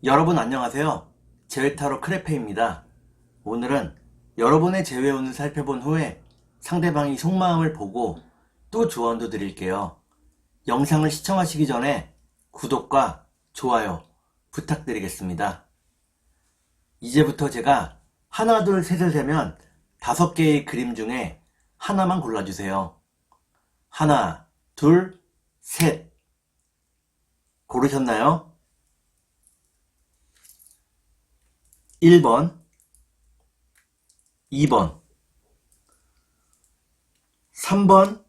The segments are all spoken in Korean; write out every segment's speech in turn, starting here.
여러분 안녕하세요. 재회타로 크레페입니다. 오늘은 여러분의 재회운을 살펴본 후에 상대방이 속마음을 보고 또 조언도 드릴게요. 영상을 시청하시기 전에 구독과 좋아요 부탁드리겠습니다. 이제부터 제가 하나, 둘, 셋을 세면 5개의 그림 중에 하나만 골라주세요. 하나, 둘, 셋. 고르셨나요? 1번, 2번, 3번,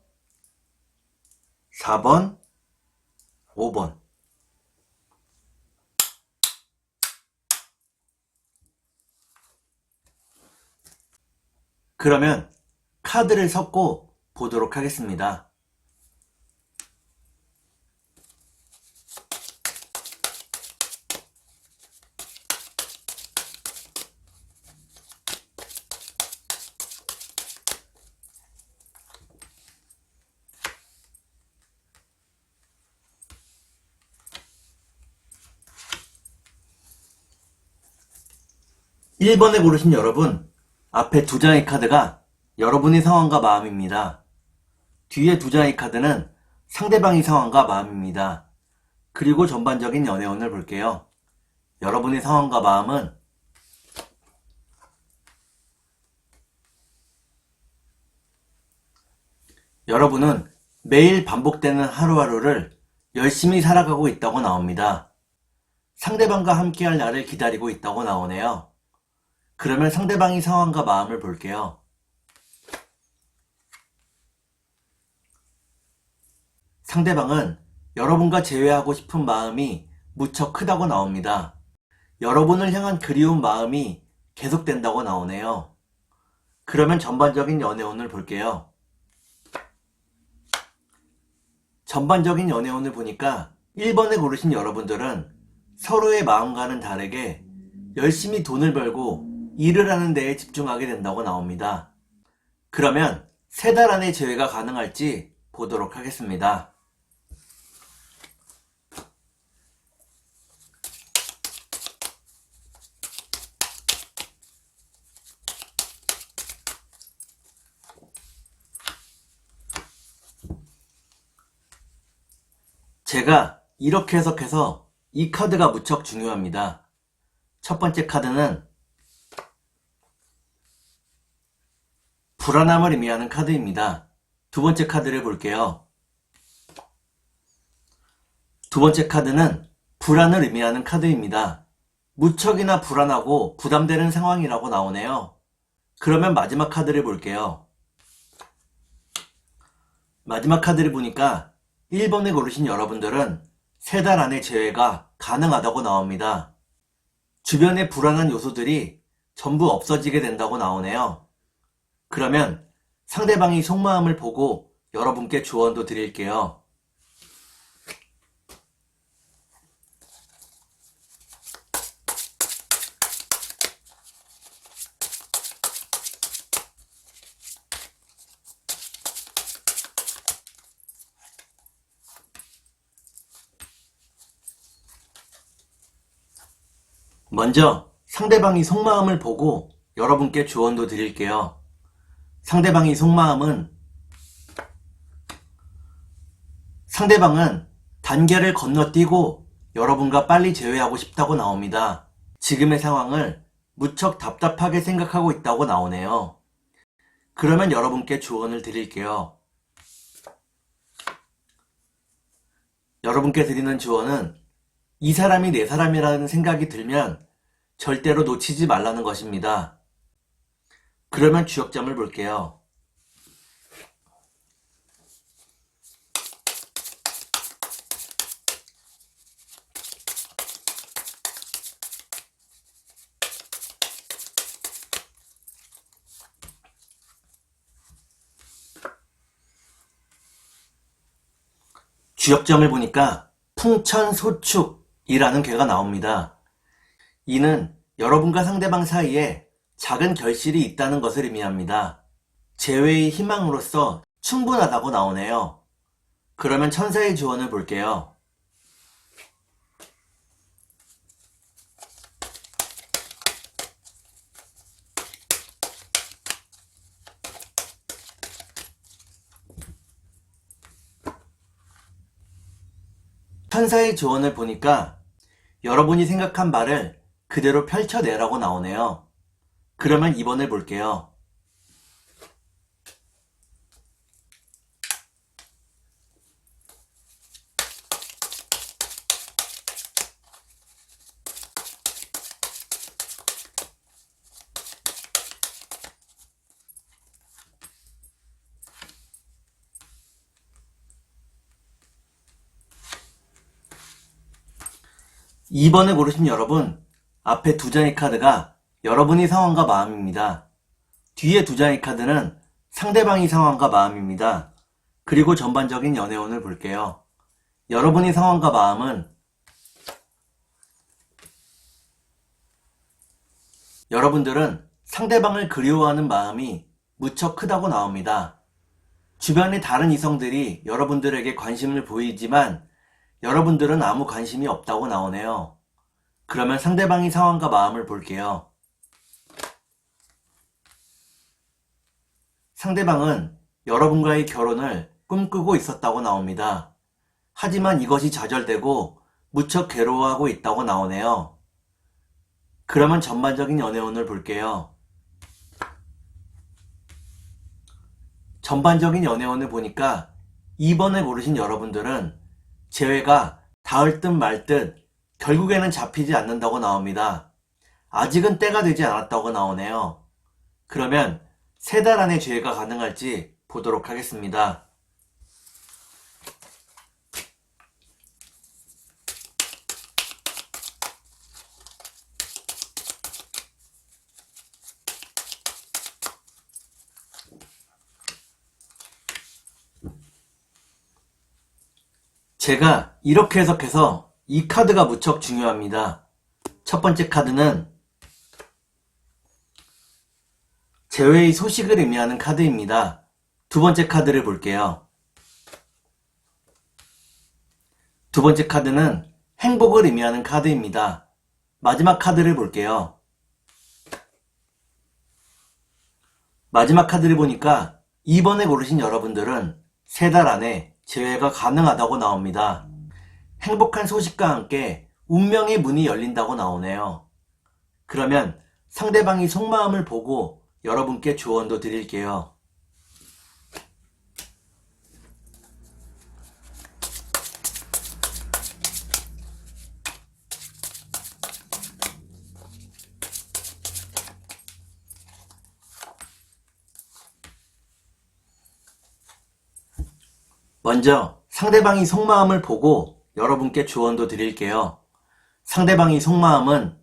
4번, 5번. 그러면 카드를 섞고 보도록 하겠습니다. (1번에) 고르신 여러분, 앞에 2장의 카드가 여러분의 상황과 마음입니다. 뒤에 2장의 카드는 상대방의 상황과 마음입니다. 그리고 전반적인 연애운을 볼게요. 여러분의 상황과 마음은 여러분은 매일 반복되는 하루하루를 열심히 살아가고 있다고 나옵니다. 상대방과 함께할 날을 기다리고 있다고 나오네요. 그러면 상대방의 상황과 마음을 볼게요. 상대방은 여러분과 재회하고 싶은 마음이 무척 크다고 나옵니다. 여러분을 향한 그리운 마음이 계속된다고 나오네요. 그러면 전반적인 연애운을 볼게요. 전반적인 연애운을 보니까 1번에 고르신 여러분들은 서로의 마음과는 다르게 열심히 돈을 벌고 일을 하는 데에 집중하게 된다고 나옵니다. 그러면 3달 안에 재회가 가능할지 보도록 하겠습니다. 제가 이렇게 해석해서 이 카드가 무척 중요합니다. 첫 번째 카드는 불안함을 의미하는 카드입니다. 두 번째 카드를 볼게요. 두 번째 카드는 불안을 의미하는 카드입니다. 무척이나 불안하고 부담되는 상황이라고 나오네요. 그러면 마지막 카드를 볼게요. 마지막 카드를 보니까 1번에 고르신 여러분들은 3달 안에 재회가 가능하다고 나옵니다. 주변의 불안한 요소들이 전부 없어지게 된다고 나오네요. 그러면 상대방이 속마음을 보고 여러분께 조언도 드릴게요. 먼저 상대방이 속마음을 보고 여러분께 조언도 드릴게요. 상대방의 속마음은 상대방은 단계를 건너뛰고 여러분과 빨리 재회하고 싶다고 나옵니다. 지금의 상황을 무척 답답하게 생각하고 있다고 나오네요. 그러면 여러분께 조언을 드릴게요. 여러분께 드리는 조언은 이 사람이 내 사람이라는 생각이 들면 절대로 놓치지 말라는 것입니다. 그러면 주역점을 볼게요. 주역점을 보니까 풍천소축이라는 괴가 나옵니다. 이는 여러분과 상대방 사이에 작은 결실이 있다는 것을 의미합니다. 재회의 희망으로서 충분하다고 나오네요. 그러면 천사의 조언을 볼게요. 천사의 조언을 보니까 여러분이 생각한 바를 그대로 펼쳐내라고 나오네요. 그러면 2번을 볼게요. 이 2번을 고르신 여러분, 앞에 두 장의 카드가 여러분의 상황과 마음입니다. 뒤에 두 장의 카드는 상대방의 상황과 마음입니다. 그리고 전반적인 연애운을 볼게요. 여러분의 상황과 마음은 여러분들은 상대방을 그리워하는 마음이 무척 크다고 나옵니다. 주변의 다른 이성들이 여러분들에게 관심을 보이지만 여러분들은 아무 관심이 없다고 나오네요. 그러면 상대방의 상황과 마음을 볼게요. 상대방은 여러분과의 결혼을 꿈꾸고 있었다고 나옵니다. 하지만 이것이 좌절되고 무척 괴로워하고 있다고 나오네요. 그러면 전반적인 연애운을 볼게요. 전반적인 연애운을 보니까 2번을 고르신 여러분들은 재회가 닿을 듯 말 듯 결국에는 잡히지 않는다고 나옵니다. 아직은 때가 되지 않았다고 나오네요. 그러면 3달 안에 재회가 가능할지 보도록 하겠습니다. 제가 이렇게 해석해서 이 카드가 무척 중요합니다. 첫 번째 카드는 재회의 소식을 의미하는 카드입니다. 두 번째 카드를 볼게요. 두 번째 카드는 행복을 의미하는 카드입니다. 마지막 카드를 볼게요. 마지막 카드를 보니까 2번에 고르신 여러분들은 3달 안에 재회가 가능하다고 나옵니다. 행복한 소식과 함께 운명의 문이 열린다고 나오네요. 그러면 상대방이 속마음을 보고 여러분께 조언도 드릴게요. 먼저 상대방이 속마음을 보고 여러분께 조언도 드릴게요. 상대방의 속마음은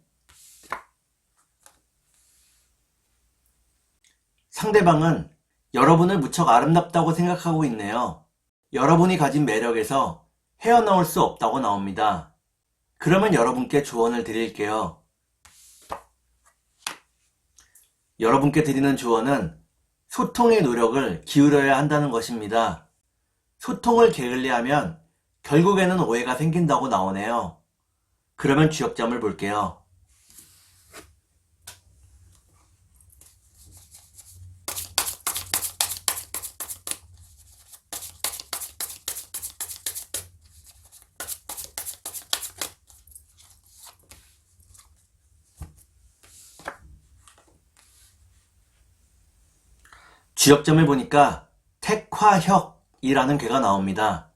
상대방은 여러분을 무척 아름답다고 생각하고 있네요. 여러분이 가진 매력에서 헤어나올 수 없다고 나옵니다. 그러면 여러분께 조언을 드릴게요. 여러분께 드리는 조언은 소통의 노력을 기울여야 한다는 것입니다. 소통을 게을리하면 결국에는 오해가 생긴다고 나오네요. 그러면 주역점을 볼게요. 주역점을 보니까 택화혁이라는 괴가 나옵니다.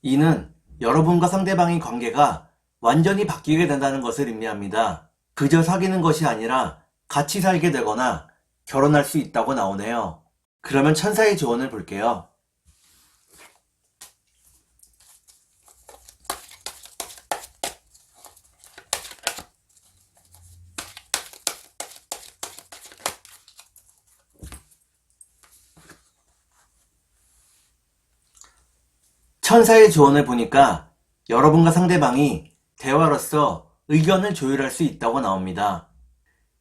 이는 여러분과 상대방의 관계가 완전히 바뀌게 된다는 것을 의미합니다. 그저 사귀는 것이 아니라 같이 살게 되거나 결혼할 수 있다고 나오네요. 그러면 천사의 조언을 볼게요. 천사의 조언을 보니까 여러분과 상대방이 대화로서 의견을 조율할 수 있다고 나옵니다.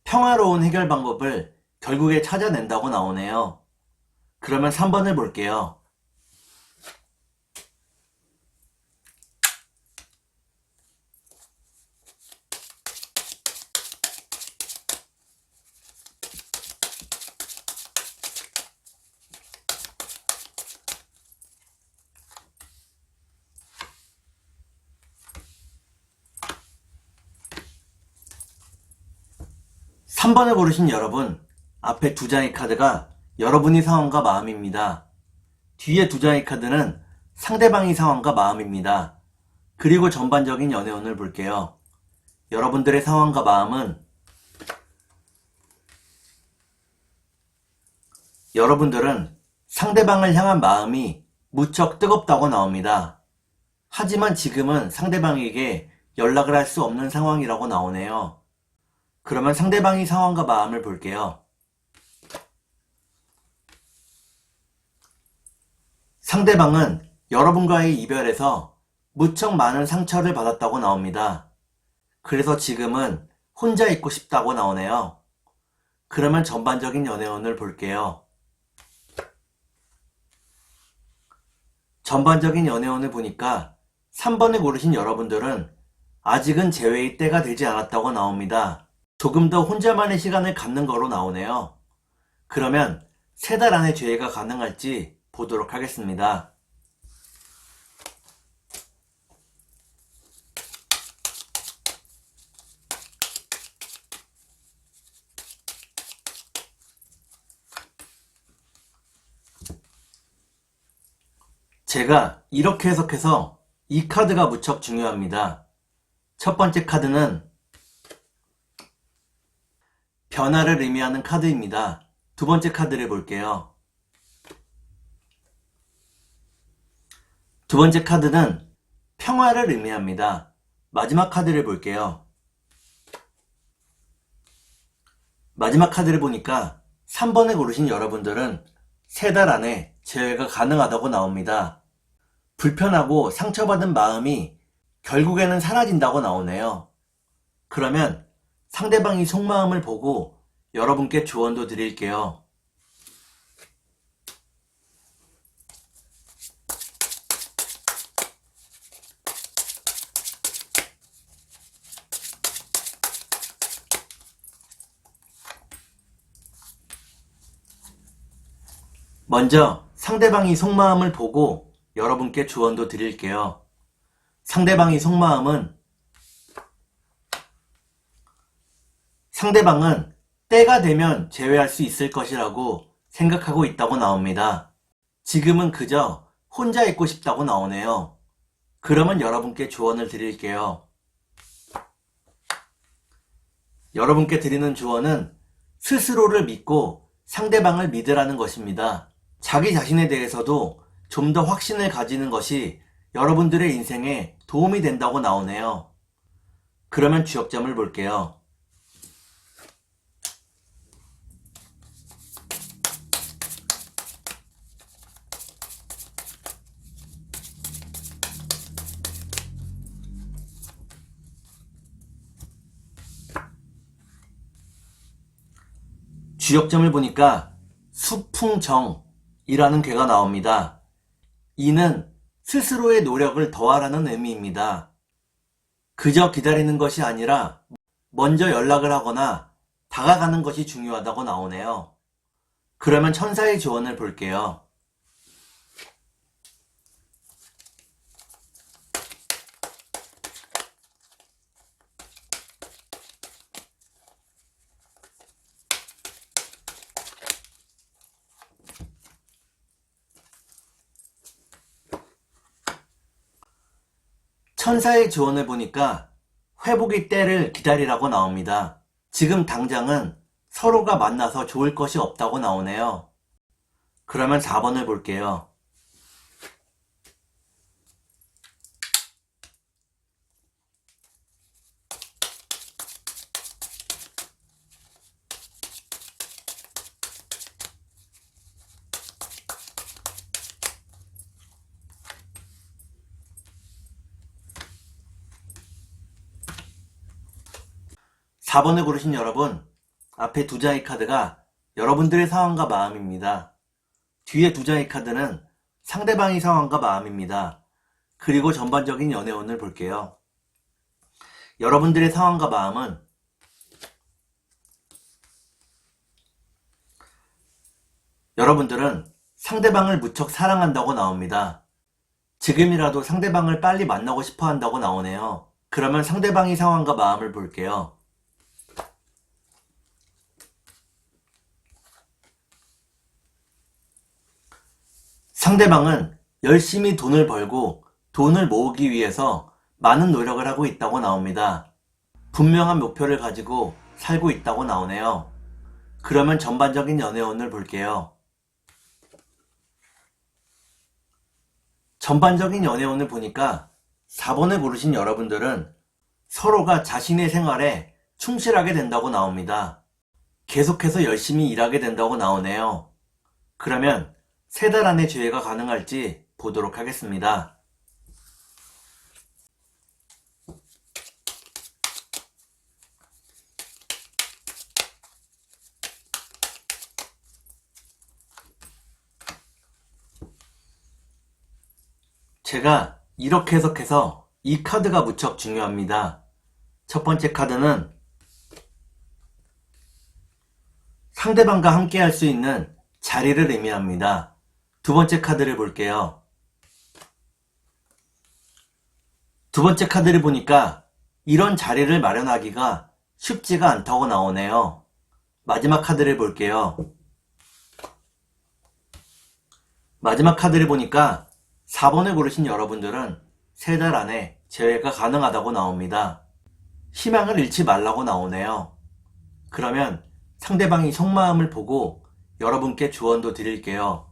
평화로운 해결 방법을 결국에 찾아낸다고 나오네요. 그러면 3번을 볼게요. 3번을 고르신 여러분, 앞에 두 장의 카드가 여러분의 상황과 마음입니다. 뒤에 두 장의 카드는 상대방의 상황과 마음입니다. 그리고 전반적인 연애운을 볼게요. 여러분들의 상황과 마음은 여러분들은 상대방을 향한 마음이 무척 뜨겁다고 나옵니다. 하지만 지금은 상대방에게 연락을 할 수 없는 상황이라고 나오네요. 그러면 상대방의 상황과 마음을 볼게요. 상대방은 여러분과의 이별에서 무척 많은 상처를 받았다고 나옵니다. 그래서 지금은 혼자 있고 싶다고 나오네요. 그러면 전반적인 연애운을 볼게요. 전반적인 연애운을 보니까 3번을 고르신 여러분들은 아직은 재회의 때가 되지 않았다고 나옵니다. 조금 더 혼자만의 시간을 갖는 거로 나오네요. 그러면 3달 안에 재회가 가능할지 보도록 하겠습니다. 제가 이렇게 해석해서 이 카드가 무척 중요합니다. 첫 번째 카드는 변화를 의미하는 카드입니다. 두 번째 카드를 볼게요. 두 번째 카드는 평화를 의미합니다. 마지막 카드를 볼게요. 마지막 카드를 보니까 3번을 고르신 여러분들은 3달 안에 재회가 가능하다고 나옵니다. 불편하고 상처받은 마음이 결국에는 사라진다고 나오네요. 그러면 상대방이 속마음을 보고 여러분께 조언도 드릴게요. 먼저 상대방이 속마음을 보고 여러분께 조언도 드릴게요. 상대방의 속마음은 상대방은 때가 되면 재회할 수 있을 것이라고 생각하고 있다고 나옵니다. 지금은 그저 혼자 있고 싶다고 나오네요. 그러면 여러분께 조언을 드릴게요. 여러분께 드리는 조언은 스스로를 믿고 상대방을 믿으라는 것입니다. 자기 자신에 대해서도 좀 더 확신을 가지는 것이 여러분들의 인생에 도움이 된다고 나오네요. 그러면 주역점을 볼게요. 주역점을 보니까 수풍정이라는 괴가 나옵니다. 이는 스스로의 노력을 더하라는 의미입니다. 그저 기다리는 것이 아니라 먼저 연락을 하거나 다가가는 것이 중요하다고 나오네요. 그러면 천사의 조언을 볼게요. '천사의 조언을 보니까 회복의 때를 기다리라고 나옵니다. 지금 당장은 서로가 만나서 좋을 것이 없다고 나오네요. 그러면 4번을 볼게요. (4) 번을 고르신 여러분, 앞에 두 장의 카드가 여러분들의 상황과 마음입니다. 뒤에 두 장의 카드는 상대방의 상황과 마음입니다. 그리고 전반적인 연애운을 볼게요. 여러분들의 상황과 마음은 여러분들은 상대방을 무척 사랑한다고 나옵니다. 지금이라도 상대방을 빨리 만나고 싶어 한다고 나오네요. 그러면 상대방의 상황과 마음을 볼게요. 상대방은 열심히 돈을 벌고 돈을 모으기 위해서 많은 노력을 하고 있다고 나옵니다. 분명한 목표를 가지고 살고 있다고 나오네요. 그러면 전반적인 연애운을 볼게요. 전반적인 연애운을 보니까 4번을 고르신 여러분들은 서로가 자신의 생활에 충실하게 된다고 나옵니다. 계속해서 열심히 일하게 된다고 나오네요. 그러면 3달 안에 재회가 가능할지 보도록 하겠습니다. 제가 이렇게 해석해서 이 카드가 무척 중요합니다. 첫 번째 카드는 상대방과 함께 할 수 있는 자리를 의미합니다. 두 번째 카드를 볼게요. 두 번째 카드를 보니까 이런 자리를 마련하기가 쉽지가 않다고 나오네요. 마지막 카드를 볼게요. 마지막 카드를 보니까 4번을 고르신 여러분들은 3달 안에 재회가 가능하다고 나옵니다. 희망을 잃지 말라고 나오네요. 그러면 상대방이 속마음을 보고 여러분께 조언도 드릴게요.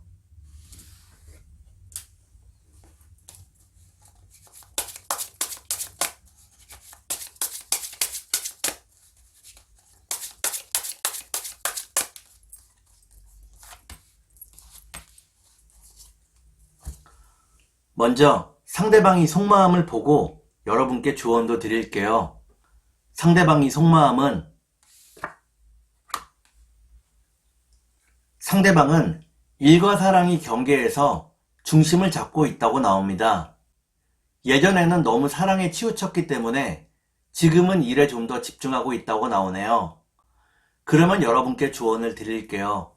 먼저 상대방이 속마음을 보고 여러분께 조언도 드릴게요. 상대방이 속마음은 상대방은 일과 사랑이 경계에서 중심을 잡고 있다고 나옵니다. 예전에는 너무 사랑에 치우쳤기 때문에 지금은 일에 좀 더 집중하고 있다고 나오네요. 그러면 여러분께 조언을 드릴게요.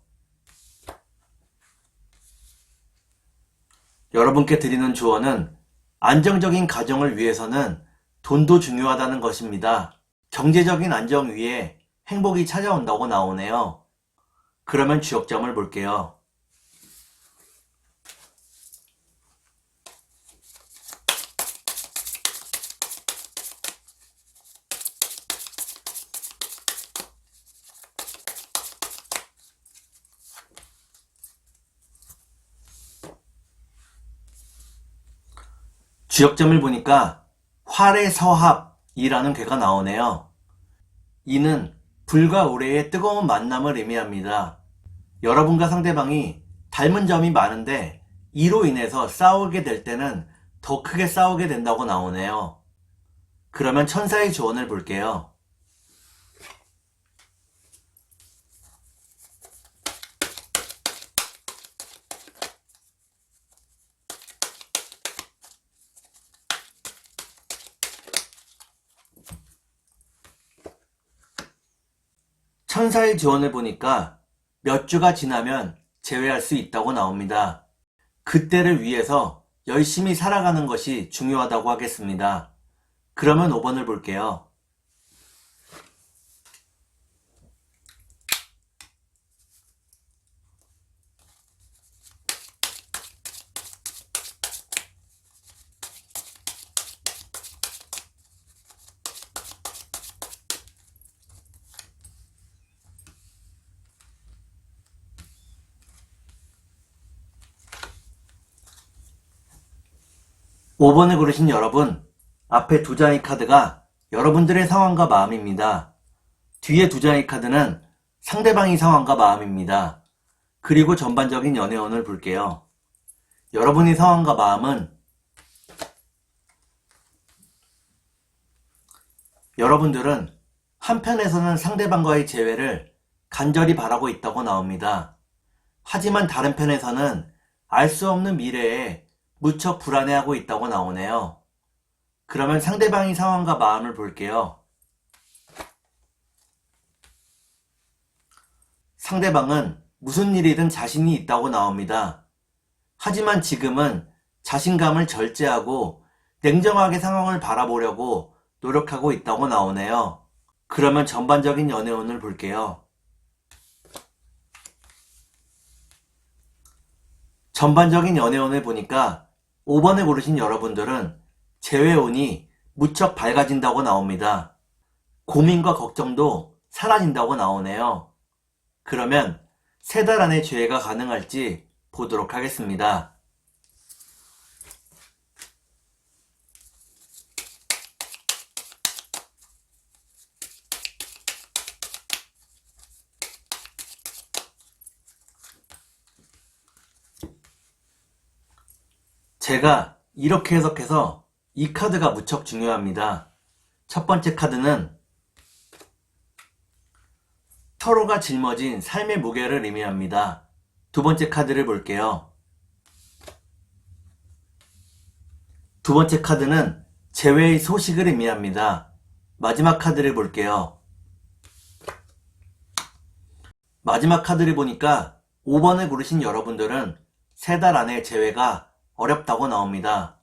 여러분께 드리는 조언은 안정적인 가정을 위해서는 돈도 중요하다는 것입니다. 경제적인 안정 위에 행복이 찾아온다고 나오네요. 그러면 주역점을 볼게요. 주역점을 보니까 활의서합이라는 괴가 나오네요. 이는 불과 우레의 뜨거운 만남을 의미합니다. 여러분과 상대방이 닮은 점이 많은데 이로 인해서 싸우게 될 때는 더 크게 싸우게 된다고 나오네요. 그러면 천사의 조언을 볼게요. 천사의 조언을 보니까 몇 주가 지나면 재회할 수 있다고 나옵니다. 그때를 위해서 열심히 살아가는 것이 중요하다고 하겠습니다. 그러면 5번을 볼게요. 오 5번을 고르신 여러분, 앞에 2장의 카드가 여러분들의 상황과 마음입니다. 뒤에 2장의 카드는 상대방의 상황과 마음입니다. 그리고 전반적인 연애운을 볼게요. 여러분의 상황과 마음은 여러분들은 한편에서는 상대방과의 재회를 간절히 바라고 있다고 나옵니다. 하지만 다른 편에서는 알 수 없는 미래에 무척 불안해하고 있다고 나오네요. 그러면 상대방의 상황과 마음을 볼게요. 상대방은 무슨 일이든 자신이 있다고 나옵니다. 하지만 지금은 자신감을 절제하고 냉정하게 상황을 바라보려고 노력하고 있다고 나오네요. 그러면 전반적인 연애운을 볼게요. 전반적인 연애운을 보니까 5번을 고르신 여러분들은 재회운이 무척 밝아진다고 나옵니다. 고민과 걱정도 사라진다고 나오네요. 그러면 3달 안에 재회가 가능할지 보도록 하겠습니다. 제가 이렇게 해석해서 이 카드가 무척 중요합니다. 첫 번째 카드는 서로가 짊어진 삶의 무게를 의미합니다. 두 번째 카드를 볼게요. 두 번째 카드는 재회의 소식을 의미합니다. 마지막 카드를 볼게요. 마지막 카드를 보니까 5번을 고르신 여러분들은 3달 안에 재회가 어렵다고 나옵니다.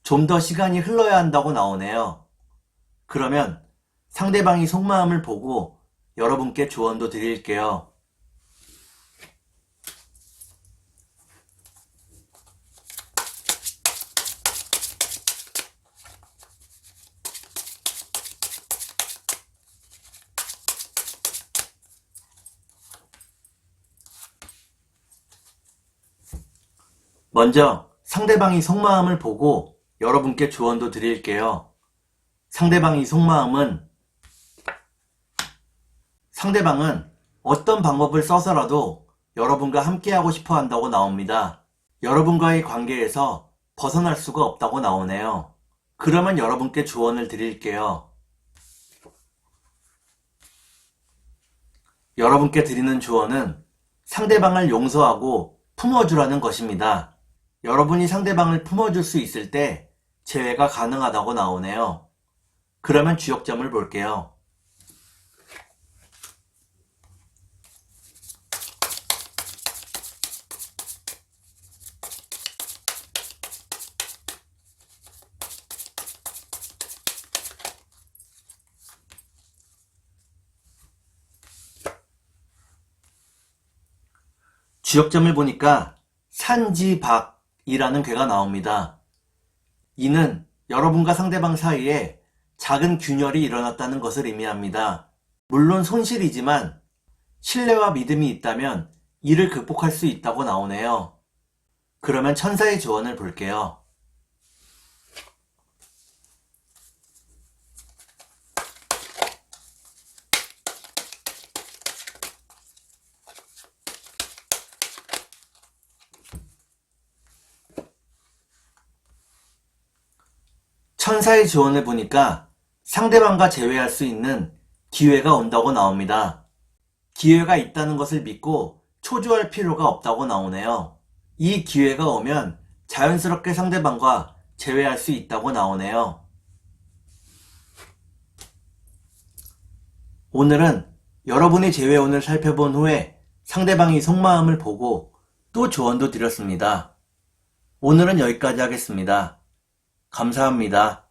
좀 더 시간이 흘러야 한다고 나오네요. 그러면 상대방이 속마음을 보고 여러분께 조언도 드릴게요. 먼저 상대방이 속마음을 보고 여러분께 조언도 드릴게요. 상대방은 어떤 방법을 써서라도 여러분과 함께하고 싶어 한다고 나옵니다. 여러분과의 관계에서 벗어날 수가 없다고 나오네요. 그러면 여러분께 조언을 드릴게요. 여러분께 드리는 조언은 상대방을 용서하고 품어주라는 것입니다. 여러분이 상대방을 품어줄 수 있을 때 재회가 가능하다고 나오네요. 그러면 주역점을 볼게요. 주역점을 보니까 산지박이라는 괴가 나옵니다. 이는 여러분과 상대방 사이에 작은 균열이 일어났다는 것을 의미합니다. 물론 손실이지만 신뢰와 믿음이 있다면 이를 극복할 수 있다고 나오네요. 그러면 천사의 조언을 볼게요. 천사의 조언을 보니까 상대방과 재회할 수 있는 기회가 온다고 나옵니다. 기회가 있다는 것을 믿고 초조할 필요가 없다고 나오네요. 이 기회가 오면 자연스럽게 상대방과 재회할 수 있다고 나오네요. 오늘은 여러분의 재회운을 살펴본 후에 상대방의 속마음을 보고 또 조언도 드렸습니다. 오늘은 여기까지 하겠습니다. 감사합니다.